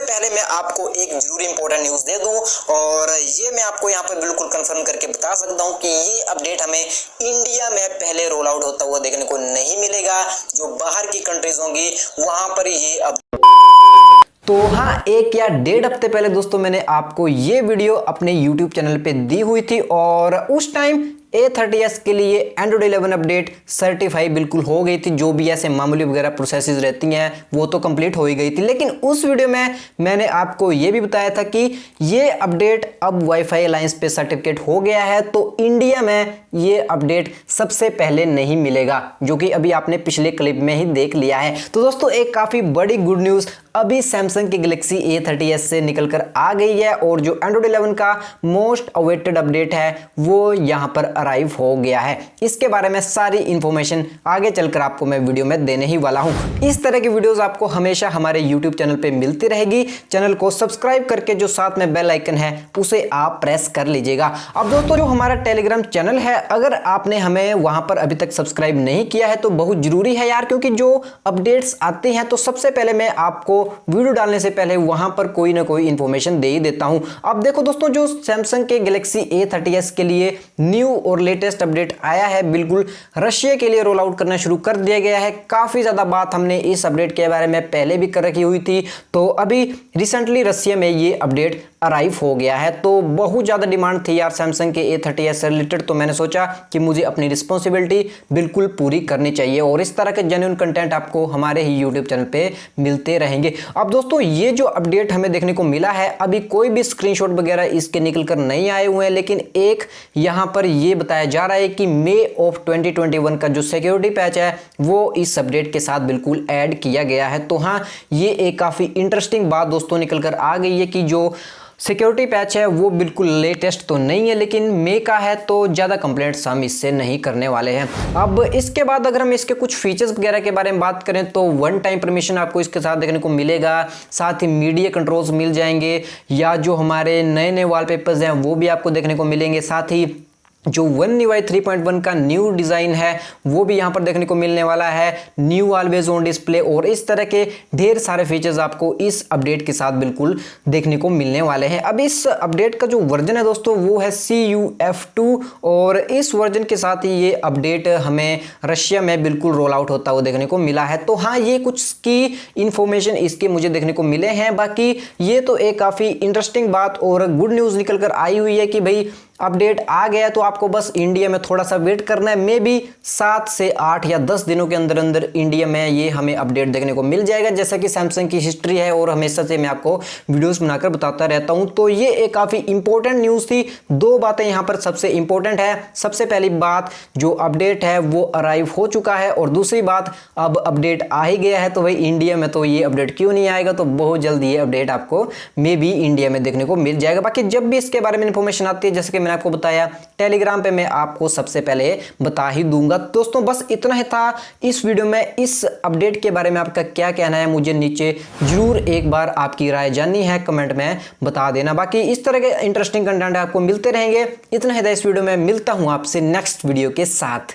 पहले मैं आपको एक जरूरी इंपॉर्टेंट न्यूज़ दे दूं और ये मैं आपको यहाँ पर बिल्कुल कंफर्म करके बता सकता हूँ कि ये अपडेट हमें इंडिया में पहले रोल आउट होता हुआ देखने को नहीं मिलेगा। जो बाहर की कंट्रीज होंगी वहां पर ये तो हाँ, 1 या 1.5 हफ्ते पहले दोस्तों मैंने आपको ये वीडियो अपने YouTube चैनल पे दी हुई थी और उस टाइम A30s के लिए एंड्रॉइड 11 अपडेट सर्टिफाई बिल्कुल हो गई थी। जो भी ऐसे मामूली वगैरह प्रोसेसेस रहती हैं वो तो कंप्लीट हो ही गई थी, लेकिन उस वीडियो में मैंने आपको ये भी बताया था कि ये अपडेट अब वाईफाई अलायंस पे सर्टिफिकेट हो गया है, तो इंडिया में ये अपडेट सबसे पहले नहीं मिलेगा, जो कि अभी आपने पिछले क्लिप में ही देख लिया है। तो दोस्तों एक काफी बड़ी गुड न्यूज अभी सैमसंग की गैलेक्सी A30s से निकलकर आ गई है और जो एंड्रॉइड 11 का मोस्ट अवेटेड अपडेट है वो यहां पर अराइव हो गया है। इसके बारे में सारी इंफॉर्मेशन आगे चलकर आपको मैं वीडियो में देने ही वाला हूं। इस तरह की वीडियोस आपको हमेशा हमारे यूट्यूब चैनल पे मिलती रहेगी। चैनल को सब्सक्राइब करके जो साथ में बेल आइकन है उसे आप प्रेस कर लीजिएगा। अब दोस्तों जो हमारा टेलीग्राम चैनल है, अगर आपने हमें वहां पर अभी तक सब्सक्राइब नहीं किया है तो बहुत जरूरी है यार, क्योंकि जो अपडेट्स आते हैं तो सबसे पहले मैं आपको वीडियो डालने से पहले वहां पर कोई ना कोई इंफॉर्मेशन दे ही देता हूं। अब देखो दोस्तों, जो सैमसंग के गैलेक्सी A30s के लिए न्यू और लेटेस्ट अपडेट आया है, बिल्कुल रशिया के लिए रोल आउट करना शुरू कर दिया गया है। काफी ज्यादा बात हमने इस अपडेट के बारे में पहले भी कर रखी हुई थी, तो अभी रिसेंटली रशिया में ये अपडेट अराइव हो गया है। तो बहुत ज्यादा डिमांड थी यार सैमसंग के A30s से रिलेटेड, तो मैंने सोचा कि मुझे अपनी रिस्पॉन्सिबिलिटी बिल्कुल पूरी करनी चाहिए और इस तरह के जेन्युइन कंटेंट आपको हमारे ही यूट्यूब चैनल पे मिलते रहेंगे। अब दोस्तों ये जो अपडेट हमें देखने को मिला है, अभी कोई भी स्क्रीनशॉट वगैरह इसके निकल कर नहीं आए हुए हैं, लेकिन एक यहां पर ये बताया जा रहा है कि मई ऑफ 2021 का जो सिक्योरिटी पैच है वो इस अपडेट के साथ बिल्कुल ऐड किया गया है। तो हाँ, ये एक काफी इंटरेस्टिंग बात दोस्तों निकल कर आ गई है कि जो सिक्योरिटी पैच है वो बिल्कुल लेटेस्ट तो नहीं है, लेकिन मे का है तो ज़्यादा कंप्लेंट्स हम इससे नहीं करने वाले हैं। अब इसके बाद अगर हम इसके कुछ फीचर्स वगैरह के बारे में बात करें तो 1 टाइम परमिशन आपको इसके साथ देखने को मिलेगा, साथ ही मीडिया कंट्रोल्स मिल जाएंगे, या जो हमारे नए नए वॉलपेपर्स हैं वो भी आपको देखने को मिलेंगे। साथ ही जो One UI 3.1 का न्यू डिज़ाइन है वो भी यहाँ पर देखने को मिलने वाला है, न्यू ऑलवेज ऑन डिस्प्ले और इस तरह के ढेर सारे फीचर्स आपको इस अपडेट के साथ बिल्कुल देखने को मिलने वाले हैं। अब इस अपडेट का जो वर्जन है दोस्तों वो है CUF2 और इस वर्जन के साथ ही ये अपडेट हमें रशिया में बिल्कुल रोल आउट होता हुआ देखने को मिला है। तो हाँ, ये कुछ की इंफॉर्मेशन इसके मुझे देखने को मिले हैं। बाकी ये तो एक काफ़ी इंटरेस्टिंग बात और गुड न्यूज़ निकल कर आई हुई है कि भाई अपडेट आ गया, तो आपको बस इंडिया में थोड़ा सा वेट करना है। मे बी 7 से 8 या 10 दिनों के अंदर अंदर इंडिया में ये हमें अपडेट देखने को मिल जाएगा, जैसा कि सैमसंग की हिस्ट्री है और हमेशा से मैं आपको वीडियोस बनाकर बताता रहता हूं। तो ये एक काफ़ी इंपॉर्टेंट न्यूज़ थी। 2 बातें यहाँ पर सबसे इंपॉर्टेंट है। सबसे पहली बात, जो अपडेट है वो अराइव हो चुका है, और दूसरी बात, अब अपडेट आ ही गया है तो भाई इंडिया में तो ये अपडेट क्यों नहीं आएगा, तो बहुत जल्द ये अपडेट आपको मे बी इंडिया में देखने को मिल जाएगा। बाकी जब भी इसके बारे में इंफॉर्मेशन आती है, जैसे कि मैंने आपको बताया, टेलीग्राम पे मैं आपको सबसे पहले बता ही दूंगा। दोस्तों बस इतना ही था इस वीडियो में। इस अपडेट के बारे में आपका क्या कहना है मुझे नीचे जरूर एक बार आपकी राय जाननी है, कमेंट में बता देना। बाकी इस तरह के इंटरेस्टिंग कंटेंट आपको मिलते रहेंगे। इतना ही था इस वीडियो में, मिलता हूं आपसे नेक्स्ट वीडियो के साथ।